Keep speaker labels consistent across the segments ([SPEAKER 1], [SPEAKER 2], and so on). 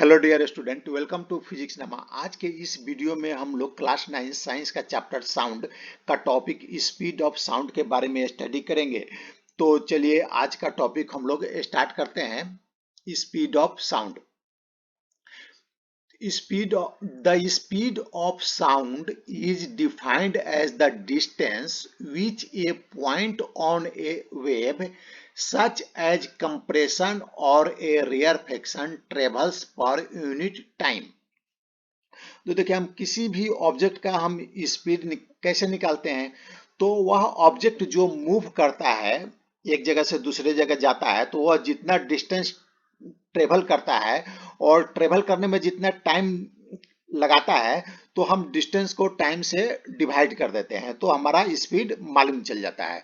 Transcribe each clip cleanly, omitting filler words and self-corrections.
[SPEAKER 1] Hello dear student, welcome to physics नमा। आज के इस वीडियो में हम लोग क्लास 9 साइंस का चैप्टर साउंड का टॉपिक स्पीड ऑफ साउंड के बारे में स्टडी करेंगे। तो चलिए आज का टॉपिक हम लोग स्टार्ट करते हैं। Speed of sound. The speed of sound is defined as the distance which a point on a wave, such as compression or a rarefaction, travels per unit time। तो देखिए, हम किसी भी ऑब्जेक्ट का हम स्पीड कैसे निकालते हैं। तो वह ऑब्जेक्ट जो मूव करता है, एक जगह से दूसरे जगह जाता है, तो वह जितना डिस्टेंस ट्रेवल करता है और ट्रेवल करने में जितना टाइम लगाता है, तो हम डिस्टेंस को टाइम से डिवाइड कर देते हैं, तो हमारा स्पीड मालूम चल जाता है।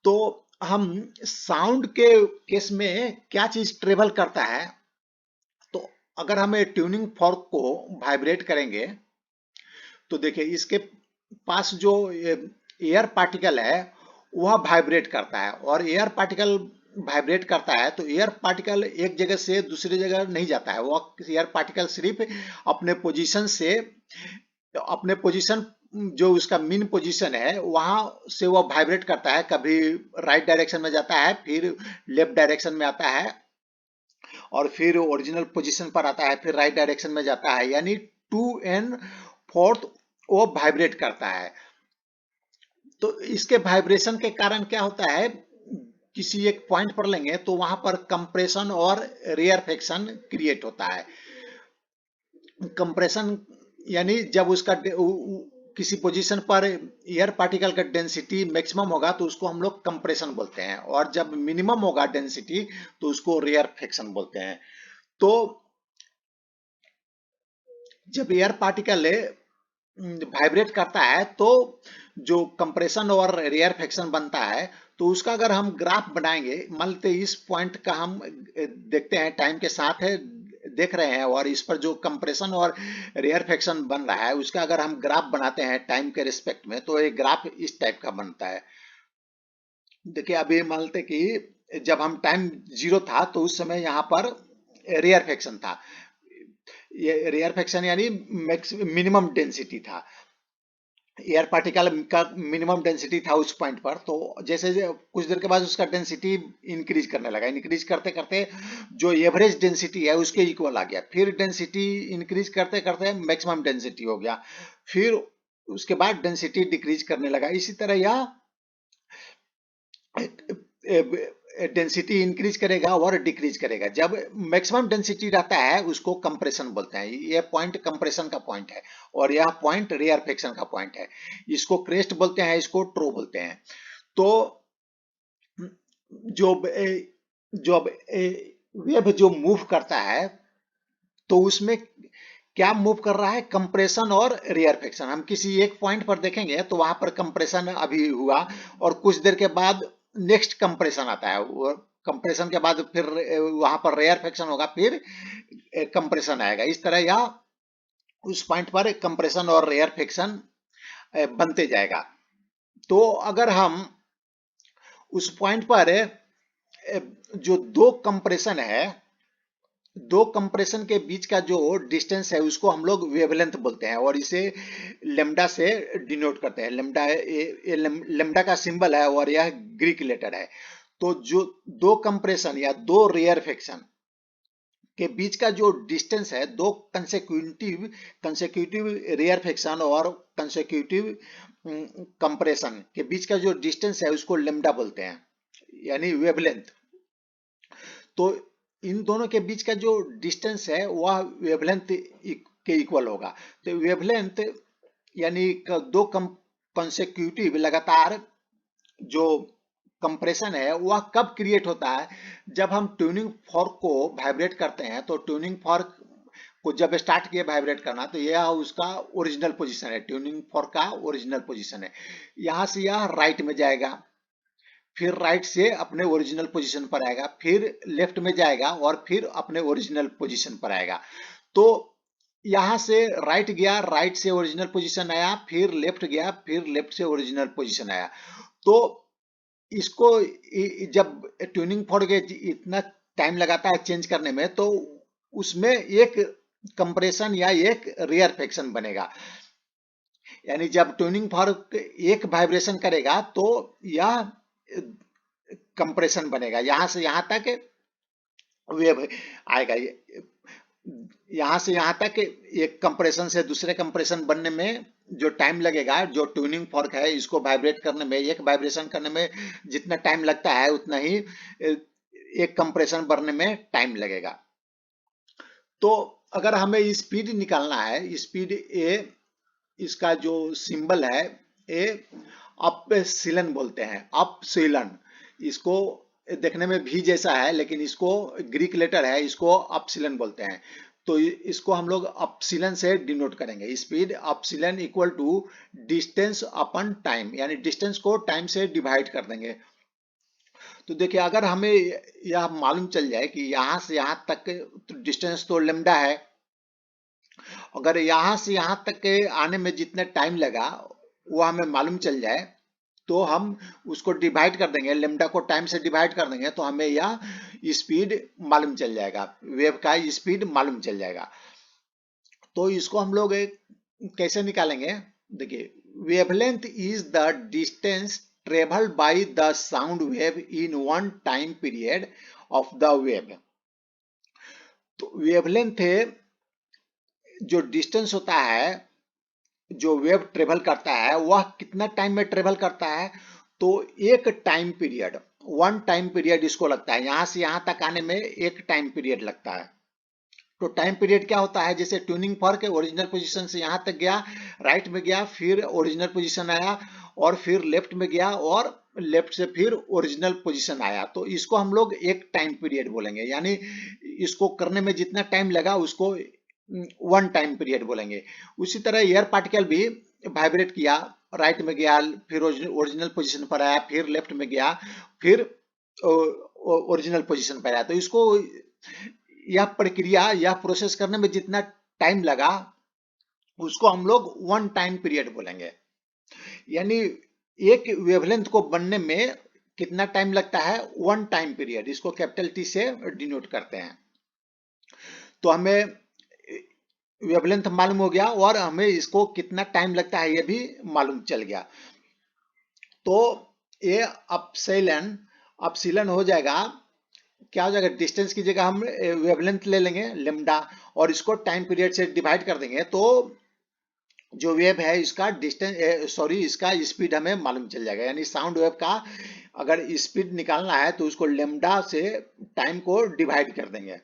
[SPEAKER 1] तो हम साउंड के केस में क्या चीज ट्रेवल करता है, तो अगर हमें ट्यूनिंग फॉर्क को वाइब्रेट करेंगे तो देखिए इसके पास जो एयर पार्टिकल है वह वाइब्रेट करता है, और एयर पार्टिकल वाइब्रेट करता है तो एयर पार्टिकल एक जगह से दूसरी जगह नहीं जाता है। वह एयर पार्टिकल सिर्फ अपने पोजीशन से, अपने पोजीशन जो उसका मेन पोजीशन है वहां से वह वाइब्रेट करता है। कभी राइट डायरेक्शन में जाता है, फिर लेफ्ट डायरेक्शन में आता है, और फिर ओरिजिनल पोजीशन पर आता है, फिर राइट डायरेक्शन में जाता है, यानी टू एंड फोर्थ वो वाइब्रेट करता है। तो इसके वाइब्रेशन के कारण क्या होता है, किसी एक पॉइंट पर लेंगे तो वहां पर कंप्रेशन और रेयरफेक्शन क्रिएट होता है। कंप्रेशन यानी जब उसका किसी पोजीशन पर एयर पार्टिकल का डेंसिटी मैक्सिमम होगा तो उसको हम लोग कंप्रेशन बोलते हैं, और जब मिनिमम होगा डेंसिटी तो उसको रेयरफेक्शन बोलते हैं। तो जब एयर पार्टिकल वाइब्रेट करता है तो जो कंप्रेशन और रेयरफेक्शन बनता है, तो उसका अगर हम ग्राफ बनाएंगे, मान लेते इस पॉइंट का हम देखते हैं, टाइम के साथ है देख रहे हैं, और इस पर जो कंप्रेशन और रेयरफेक्शन बन रहा है उसका अगर हम ग्राफ बनाते हैं टाइम के रिस्पेक्ट में, तो एक ग्राफ इस टाइप का बनता है। देखिए अभी मान लेते कि जब हम टाइम जीरो था तो उस समय यहाँ पर रेयरफेक्शन था। ये रेयरफेक्शन यानी मिनिमम डेंसिटी था, एयर पार्टिकल का मिनिमम डेंसिटी था उस पॉइंट पर। तो जैसे कुछ देर के बाद उसका डेंसिटी इंक्रीज करने लगा, इंक्रीज करते करते जो एवरेज डेंसिटी है उसके इक्वल आ गया, फिर डेंसिटी इंक्रीज करते करते मैक्सिमम डेंसिटी हो गया, फिर उसके बाद डेंसिटी डिक्रीज करने लगा। इसी तरह यह डेंसिटी इंक्रीज करेगा और डिक्रीज करेगा। जब मैक्सिमम डेंसिटी रहता है उसको कंप्रेशन बोलते हैं। यह पॉइंट कंप्रेशन का पॉइंट है, और यह पॉइंट रेयरफेक्शन का पॉइंट है। इसको क्रेस्ट बोलते हैं, इसको ट्रो बोलते हैं। तो जो जो वेव जो मूव करता है तो उसमें क्या मूव कर रहा है, कंप्रेशन और रेयरफेक्शन। हम किसी एक पॉइंट पर देखेंगे तो वहां पर कंप्रेशन अभी हुआ, और कुछ देर के बाद नेक्स्ट कंप्रेशन आता है, वो कंप्रेशन के बाद फिर वहां पर रेयरफेक्शन होगा, फिर कंप्रेशन आएगा। इस तरह यह उस पॉइंट पर कंप्रेशन और रेयरफेक्शन बनते जाएगा। तो अगर हम उस पॉइंट पर जो दो कंप्रेशन है, दो कंप्रेशन के बीच का जो डिस्टेंस है उसको हम लोग वेवलेंथ बोलते हैं, और इसे लेम्डा से डिनोट करते हैं। लेम्डा लेम्डा का सिंबल है, और यह ग्रीक लेटर है। तो जो दो कंप्रेशन या दो रेयरफेक्शन के बीच का जो डिस्टेंस है, दो कंसेक्यूटिव कंसेक्यूटिव रेयरफेक्शन और कंसेक्यूटिव कंप्रेशन के बीच का जो डिस्टेंस है उसको लेम्डा बोलते हैं, यानी वेवलेंथ। तो इन दोनों के बीच का जो डिस्टेंस है वह वेवलेंथ के इक्वल होगा। तो वेवलेंथ यानी दो कंसेक्यूटिव लगातार जो कंप्रेशन है वह कब क्रिएट होता है, जब हम ट्यूनिंग फॉर्क को वाइब्रेट करते हैं। तो ट्यूनिंग फॉर्क को जब स्टार्ट किए वाइब्रेट करना, तो यह उसका ओरिजिनल पोजीशन है, ट्यूनिंग फॉर्क का ओरिजिनल पोजीशन है। यहां से यह राइट में जाएगा, फिर राइट से अपने ओरिजिनल पोजीशन पर आएगा, फिर लेफ्ट में जाएगा, और फिर अपने ओरिजिनल पोजीशन पर आएगा। तो यहां से राइट गया, राइट से ओरिजिनल पोजीशन आया, फिर लेफ्ट गया, फिर लेफ्ट से ओरिजिनल पोजीशन आया। तो इसको जब ट्यूनिंग फॉर्क इतना टाइम लगाता है चेंज करने में, तो उसमें एक कंप्रेशन या एक रेयरफेक्शन बनेगा। यानी जब ट्यूनिंग फॉर्क एक वाइब्रेशन करेगा तो यह कंप्रेशन बनेगा, यहां से यहां तक वेव आएगा। यहां से यहां तक एक कंप्रेशन से दूसरे कंप्रेशन बनने में जो टाइम लगेगा, जो ट्यूनिंग फॉर्क है इसको वाइब्रेट करने में, एक वाइब्रेशन करने में जितना टाइम लगता है उतना ही एक कंप्रेशन बनने में टाइम लगेगा। तो अगर हमें स्पीड निकालना है, स्पीड ए, इसका जो सिंबल है ए अपसिलन बोलते हैं, अपसिलन। इसको देखने में भी जैसा है लेकिन इसको ग्रीक लेटर है, इसको अपसिलन बोलते हैं। तो इसको हम लोग अपसिलन से डिनोट करेंगे। Speed upsilon equal to distance upon time, यानी डिस्टेंस को टाइम से डिवाइड कर देंगे। तो देखिए अगर हमें यह मालूम चल जाए कि यहां से यहां तक तो डिस्टेंस तो लेमडा है, अगर यहां से यहां तक के आने में जितना टाइम लगा वो हमें मालूम चल जाए तो हम उसको डिवाइड कर देंगे, लेमडा को टाइम से डिवाइड कर देंगे तो हमें यह स्पीड मालूम चल जाएगा, वेव का स्पीड मालूम चल जाएगा। तो इसको हम लोग कैसे निकालेंगे? देखिए, wavelength is the distance travelled by the sound wave in one time period of the wave. तो वेवलेंथ जो डिस्टेंस होता है, जो वेव ट्रेवल करता है वह कितना टाइम में ट्रेवल करता है, तो एक time period, one time period इसको लगता है। यहां से यहां तक आने में एक टाइम पीरियड लगता है। तो टाइम पीरियड क्या होता है, जैसे ट्यूनिंग फॉर्क ओरिजिनल पोजीशन से यहां तक गया, राइट में गया, फिर ओरिजिनल पोजीशन आया, और फिर लेफ्ट में गया, और लेफ्ट से फिर ओरिजिनल पोजीशन आया, तो इसको हम लोग एक टाइम पीरियड बोलेंगे। यानी इसको करने में जितना टाइम लगा उसको वन टाइम पीरियड बोलेंगे। उसी तरह एयर पार्टिकल भी वाइब्रेट किया, राइट में गया, फिर ओरिजिनल पोजीशन पर आया, फिर लेफ्ट में गया, फिर ओरिजिनल पोजीशन पर आया। तो इसको, यह प्रक्रिया, यह प्रोसेस करने में जितना टाइम लगा उसको हम लोग वन टाइम पीरियड बोलेंगे। यानी एक वेवलेंथ को बनने में कितना टाइम लगता है, वन टाइम पीरियड, इसको कैपिटल टी से डिनोट करते हैं। तो हमें वेवलेंथ मालूम हो गया और हमें इसको कितना टाइम लगता है ये भी मालूम चल गया। तो ये अपसिलन, अपसिलन हो जाएगा, क्या हो जाएगा, डिस्टेंस की जगह हम वेवलेंथ ले लेंगे लेमडा, और इसको टाइम पीरियड से डिवाइड कर देंगे तो जो वेव है इसका डिस्टेंस, सॉरी, इसका स्पीड हमें मालूम चल जाएगा। यानी साउंड वेव का अगर स्पीड निकालना है तो उसको लेमडा से टाइम को डिवाइड कर देंगे,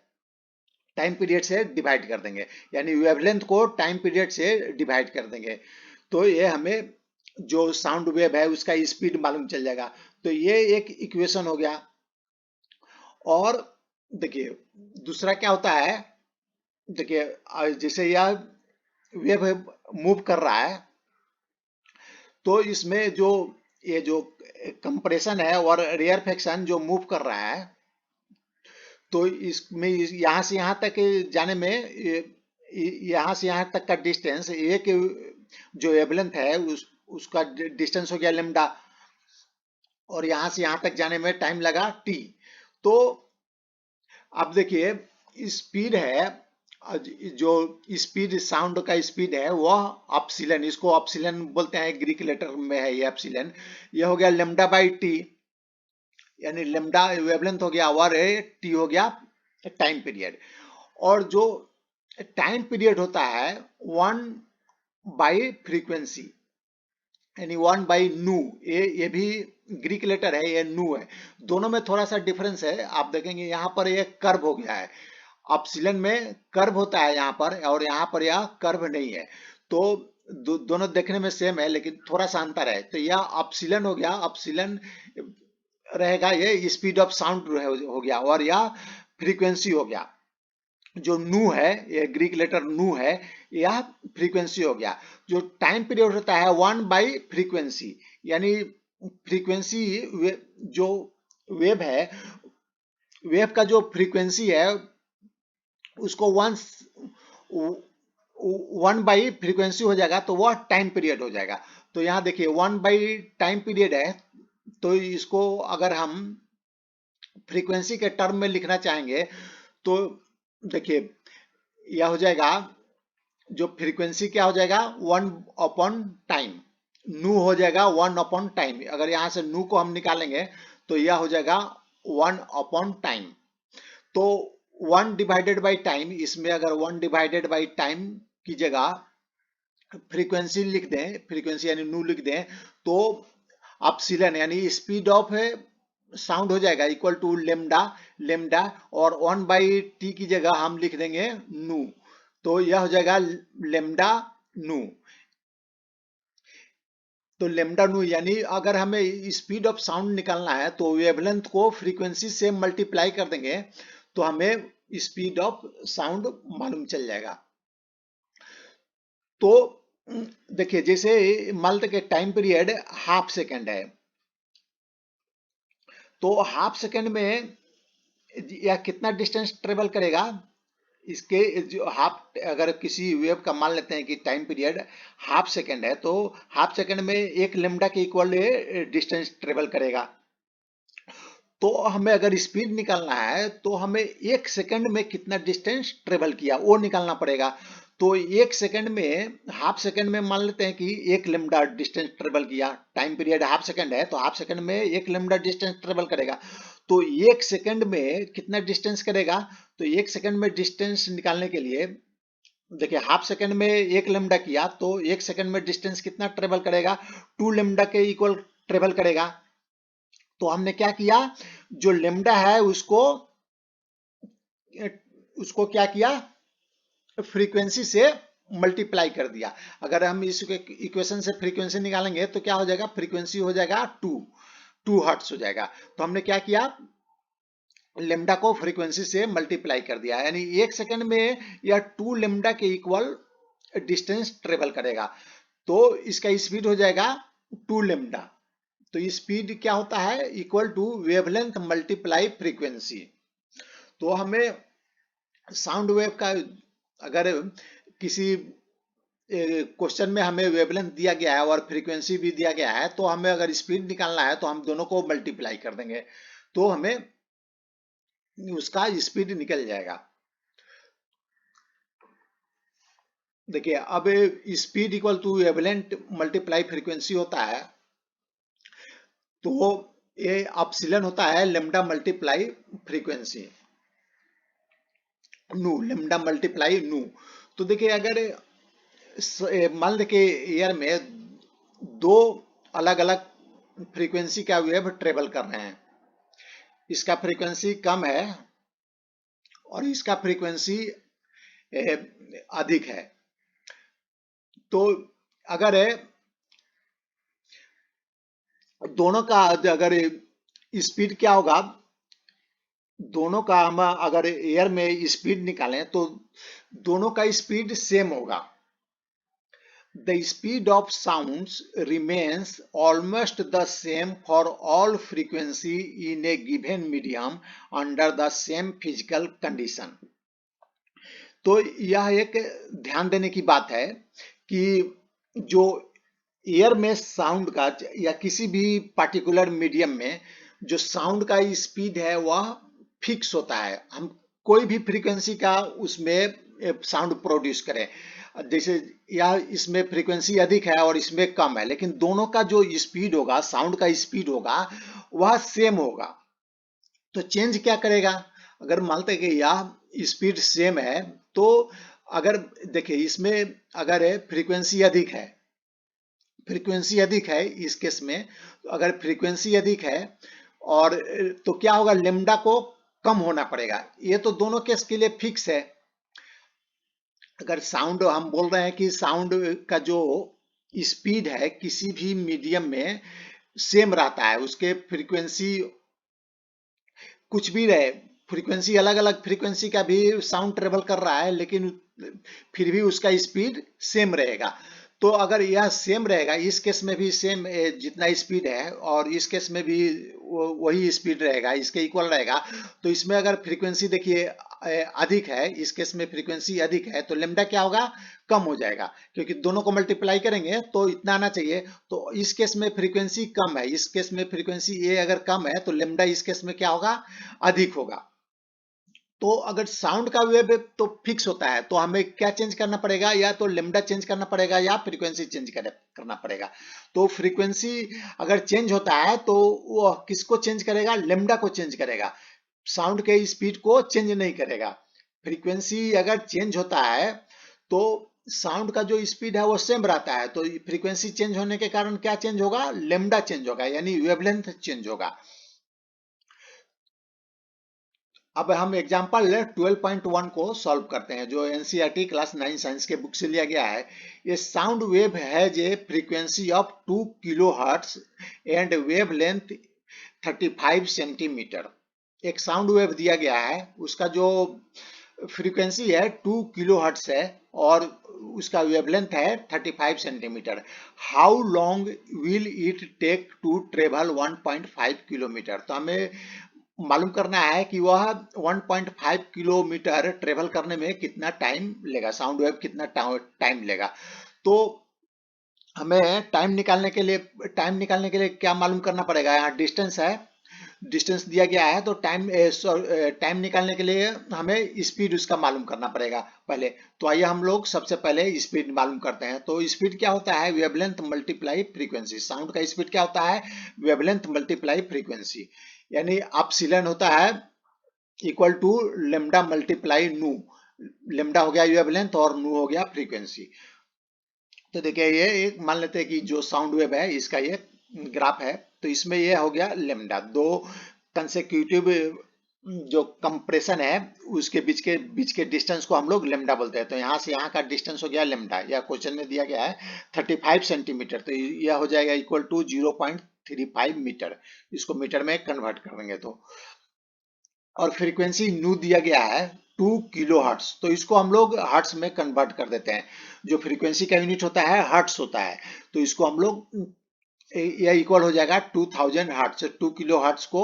[SPEAKER 1] टाइम पीरियड से डिवाइड कर देंगे, यानी वेवलेंथ को टाइम पीरियड से डिवाइड कर देंगे। तो ये हमें जो साउंड वेव है उसका स्पीड मालूम चल जाएगा। तो ये एक इक्वेशन हो गया। और देखिए दूसरा क्या होता है, देखिए जैसे यह वेव मूव कर रहा है तो इसमें जो ये जो कंप्रेशन है और रेयरफेक्शन जो मूव कर रहा है, तो इसमें यहाँ से यहाँ तक जाने में यहाँ से यहाँ तक का डिस्टेंस, एक जो वेवलेंथ है उसका डिस्टेंस हो गया लेमडा, और यहाँ से यहाँ तक जाने में टाइम लगा टी। तो अब देखिए स्पीड है, जो स्पीड, साउंड का स्पीड है वह अपसिलन, इसको अपसिलन बोलते हैं, ग्रीक लेटर में है ये अपसिलन। यह हो गया लेमडा बाई टी, यानी लेमडा वेवलेंथ हो गया और टी हो गया टाइम पीरियड। और जो टाइम पीरियड होता है वन बाई फ्रीक्वेंसी, यानी वन बाई नू, ये भी ग्रीक लेटर है, ये नू है। दोनों में थोड़ा सा डिफरेंस है, आप देखेंगे यहाँ पर ये कर्व हो गया है, अपसिलन में कर्व होता है यहाँ पर, और यहाँ पर यह कर्व नहीं है। तो दोनों देखने में सेम है लेकिन थोड़ा सा अंतर है। तो यह अपसिलन हो गया, अपसिलन रहेगा, ये स्पीड ऑफ साउंड हो गया, और यह फ्रीक्वेंसी हो गया। जो नू है, ये ग्रीक लेटर नू है, यह फ्रीक्वेंसी हो गया। जो टाइम पीरियड होता है वन बाई फ्रीक्वेंसी, यानी फ्रीक्वेंसी जो वेव है, वेव का जो फ्रीक्वेंसी है उसको वन बाई फ्रीक्वेंसी हो जाएगा तो वह टाइम पीरियड हो जाएगा। तो यहाँ देखिए वन बाई टाइम पीरियड है, तो इसको अगर हम फ्रीक्वेंसी के टर्म में लिखना चाहेंगे तो देखिए यह हो जाएगा, जो फ्रीक्वेंसी क्या हो जाएगा, 1/टाइम, नू हो जाएगा 1/टाइम। अगर यहाँ से नू को हम निकालेंगे तो यह हो जाएगा 1/टाइम। तो 1/टाइम, इसमें अगर 1/टाइम की जगह फ्रीक्वेंसी लिख दें, फ्रीक्वेंसी यानी नू लिख दें, तो अपसिलन यानी स्पीड ऑफ साउंड हो जाएगा इक्वल टू लेमडा, लेमडा, और 1/टी की जगह हम लिख देंगे नू, तो यह हो जाएगा लेमडा नू। तो लेमडा नू यानी अगर हमें स्पीड ऑफ साउंड निकालना है तो वेवलेंथ को फ्रीक्वेंसी से मल्टीप्लाई कर देंगे तो हमें स्पीड ऑफ साउंड मालूम चल जाएगा। तो देखिए जैसे मान लेते कि टाइम पीरियड हाफ सेकेंड है, तो हाफ सेकेंड में यह कितना डिस्टेंस ट्रेवल करेगा, इसके जो हाफ, अगर किसी वेव का मान लेते हैं कि टाइम पीरियड हाफ सेकेंड है, तो हाफ सेकेंड में एक लेमडा के इक्वल डिस्टेंस ट्रेवल करेगा। तो हमें अगर स्पीड निकालना है तो हमें एक सेकंड में कितना डिस्टेंस ट्रेवल किया वो निकालना पड़ेगा। तो एक सेकंड में, हाफ सेकंड में मान लेते हैं कि एक लेमडा डिस्टेंस ट्रेवल किया, टाइम पीरियड हाफ सेकंड है तो हाफ सेकंड में एक लेमडा डिस्टेंस ट्रेवल करेगा। तो एक सेकंड में कितना डिस्टेंस करेगा, तो एक सेकंड में डिस्टेंस निकालने के लिए देखिए हाफ सेकंड में एक लेमडा किया तो एक सेकंड में डिस्टेंस कितना ट्रेवल करेगा, 2 लेमडा के इक्वल ट्रेवल करेगा। तो हमने क्या किया, जो लेमडा है उसको उसको क्या किया, फ्रीक्वेंसी से मल्टीप्लाई कर दिया। अगर हम इस इक्वेशन से फ्रीक्वेंसी निकालेंगे तो क्या हो जाएगा, फ्रीक्वेंसी हो जाएगा 2 हर्ट्ज हो जाएगा। तो हमने क्या किया, लेमडा को फ्रीक्वेंसी से मल्टीप्लाई कर दिया, यानी एक सेकंड में यह 2 लेमडा के इक्वल डिस्टेंस ट्रेवल करेगा। तो इसका स्पीड हो जाएगा 2 लेमडा। तो स्पीड क्या होता है, equal to wavelength multiply frequency. तो हमें साउंड वेव का, अगर किसी क्वेश्चन में हमें वेवलेंथ दिया गया है और फ्रीक्वेंसी भी दिया गया है, तो हमें अगर स्पीड निकालना है तो हम दोनों को मल्टीप्लाई कर देंगे तो हमें उसका स्पीड निकल जाएगा। देखिए अब speed equal to wavelength multiply frequency होता है, तो ये अपसिलन होता है lambda multiply frequency, nu, lambda multiply nu. तो देखिए अगर मान लें कि एयर में दो अलग अलग फ्रीक्वेंसी का वेव ट्रेवल कर रहे हैं, इसका फ्रीक्वेंसी कम है और इसका फ्रीक्वेंसी अधिक है। तो अगर दोनों का अगर स्पीड क्या होगा, दोनों का हम अगर एयर में स्पीड निकालें तो दोनों का स्पीड सेम होगा। The speed of sounds remains almost the same for all frequency in a given medium under the same physical condition। तो यह एक ध्यान देने की बात है कि जो एयर में साउंड का या किसी भी पार्टिकुलर मीडियम में जो साउंड का स्पीड है वह फिक्स होता है। हम कोई भी फ्रीक्वेंसी का उसमें साउंड प्रोड्यूस करें, जैसे यह इसमें फ्रीक्वेंसी अधिक है और इसमें कम है, लेकिन दोनों का जो स्पीड होगा, साउंड का स्पीड होगा, वह सेम होगा। तो चेंज क्या करेगा, अगर मानते हैं कि यह स्पीड सेम है तो अगर देखिए इसमें अगर फ्रीक्वेंसी अधिक है, फ्रीक्वेंसी अधिक है इस केस में, तो अगर फ्रीक्वेंसी अधिक है और तो क्या होगा, लेमडा को कम होना पड़ेगा। ये तो दोनों केस के लिए फिक्स है। अगर साउंड, हम बोल रहे हैं कि साउंड का जो स्पीड है किसी भी मीडियम में सेम रहता है, उसके फ्रीक्वेंसी कुछ भी रहे, फ्रीक्वेंसी अलग अलग फ्रीक्वेंसी का भी साउंड ट्रेवल कर रहा है लेकिन फिर भी उसका स्पीड सेम रहेगा। तो अगर यह सेम रहेगा, इस केस में भी सेम जितना स्पीड है और इस केस में भी वही स्पीड रहेगा, इसके इक्वल रहेगा, तो इसमें अगर फ्रीक्वेंसी देखिए अधिक है, इस केस में फ्रीक्वेंसी अधिक है तो लेमडा क्या होगा, कम हो जाएगा, क्योंकि दोनों को मल्टीप्लाई करेंगे तो इतना आना चाहिए। तो इस केस में फ्रीक्वेंसी कम है, इस केस में फ्रीक्वेंसी ए अगर कम है तो लेमडा इस केस में क्या होगा, अधिक होगा। तो अगर साउंड का वेव तो फिक्स होता है तो हमें क्या चेंज करना पड़ेगा, या तो लेमडा चेंज करना पड़ेगा या फ्रीक्वेंसी चेंज करना पड़ेगा। तो फ्रीक्वेंसी अगर चेंज होता है तो वो किसको चेंज करेगा, लेमडा को चेंज करेगा, साउंड के स्पीड को चेंज नहीं करेगा। फ्रीक्वेंसी अगर चेंज होता है तो साउंड का जो स्पीड है वो सेम रहता है, तो फ्रीक्वेंसी चेंज होने के कारण क्या चेंज होगा, लेमडा चेंज होगा, यानी वेवलेंथ चेंज होगा। अब हम एग्जांपल 12.1 को सॉल्व करते हैं, जो एनसीईआरटी क्लास 9 साइंस के बुक से लिया गया है। ये साउंड वेव है जे frequency of 2 kilo hertz and wavelength 35 centimetre. एक साउंड वेव दिया गया है, उसका जो फ्रीक्वेंसी है 2 किलो हर्ट्ज है और उसका वेवलेंथ है 35 centimetre. How long will it take to travel 1.5 kilometre. तो हमें मालूम करना है कि वह 1.5 किलोमीटर ट्रेवल करने में कितना टाइम लेगा, साउंड वेव कितना टाइम लेगा। तो हमें टाइम निकालने के लिए क्या मालूम करना पड़ेगा, यहाँ डिस्टेंस है, डिस्टेंस दिया गया है, तो टाइम निकालने के लिए हमें स्पीड उसका मालूम करना पड़ेगा पहले। तो आइए हम लोग सबसे पहले स्पीड मालूम करते हैं। तो स्पीड क्या होता है, वेवलेंथ मल्टीप्लाई फ्रीक्वेंसी। साउंड का स्पीड क्या होता है, वेवलेंथ मल्टीप्लाई फ्रीक्वेंसी, यानी अपसिलन होता है इक्वल टू लेमडा मल्टीप्लाई नू। लेमडा हो गया वेवलेंथ और नू हो गया फ्रीक्वेंसी। तो देखिए ये एक मान लेते हैं कि जो साउंड वेव है इसका ये ग्राफ है, तो इसमें ये हो गया लेमडा, दो कंसेक्यूटिव जो कंप्रेशन है उसके बीच के डिस्टेंस को हम लोग लेमडा बोलते हैं। तो यहाँ से यहाँ का डिस्टेंस हो गया लेमडा, या क्वेश्चन में दिया गया है 35 सेंटीमीटर, तो यह हो जाएगा इक्वल टू 0.35 मीटर। इसको मीटर में कन्वर्ट करेंगे तो, और फ्रीक्वेंसी न्यू दिया गया है 2 किलो हर्ट्स, तो इसको हम लोग हर्ट्स में कन्वर्ट कर देते हैं। जो फ्रीक्वेंसी का यूनिट होता है हर्ट्स होता है, तो इसको हम लोग यह इक्वल हो जाएगा 2000 हर्ट्स। 2 किलो हर्ट्स को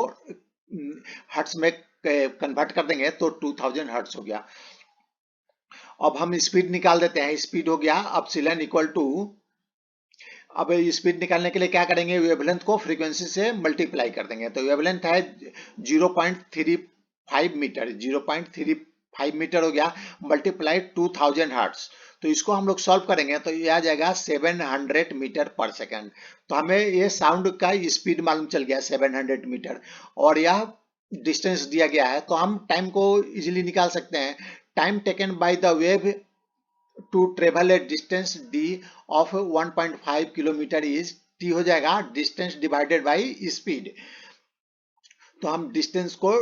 [SPEAKER 1] हर्ट्स में कन्वर्ट कर देंगे तो 2000 हर्ट्स हो गया। अब हम स्पीड निकाल देते हैं, स्पीड हो गया अपसिलन इक्वल टू, अब स्पीड निकालने के लिए क्या करेंगे, वेवलेंथ को फ्रीक्वेंसी से मल्टीप्लाई कर देंगे। तो वेवलेंथ है 0.35 मीटर, 0.35 मीटर हो गया, मल्टीप्लाई 2000 हर्ट्स। तो इसको हम लोग सॉल्व करेंगे तो ये आ जाएगा 700 मीटर पर सेकंड। तो हमें ये साउंड का स्पीड मालूम चल गया 700 मीटर, और यह डिस्टेंस दिया गया है, तो हम टाइम को इजीली निकाल सकते हैं। Time taken by the wave to travel a distance d of 1.5 kilometre is, t हो जाएगा डिस्टेंस डिवाइडेड बाय स्पीड। तो हम डिस्टेंस को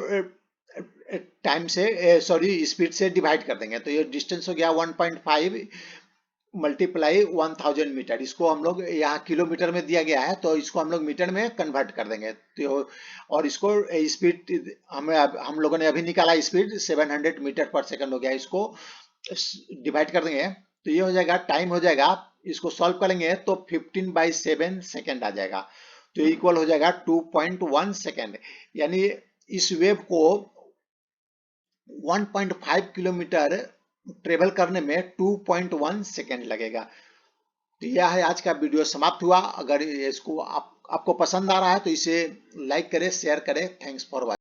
[SPEAKER 1] टाइम से स्पीड से डिवाइड कर देंगे, तो ये डिस्टेंस हो गया 1.5 मल्टीप्लाई 1000 मीटर। इसको हम लोग यहाँ किलोमीटर में दिया गया है तो इसको हम लोग मीटर में कन्वर्ट कर देंगे। तो और इसको स्पीड हम लोगों ने अभी निकाला, स्पीड 700 मीटर पर सेकंड हो गया, इसको डिवाइड कर देंगे तो ये हो जाएगा, टाइम हो जाएगा, इसको सॉल्व करेंगे तो 15/7 सेकेंड आ जाएगा। तो इक्वल हो जाएगा 2.1 सेकेंड, यानी इस वेव को 1.5 किलोमीटर ट्रेवल करने में 2.1 सेकेंड लगेगा। तो यह है आज का वीडियो समाप्त हुआ। अगर इसको आपको पसंद आ रहा है तो इसे लाइक करें, शेयर करें। Thanks for watching.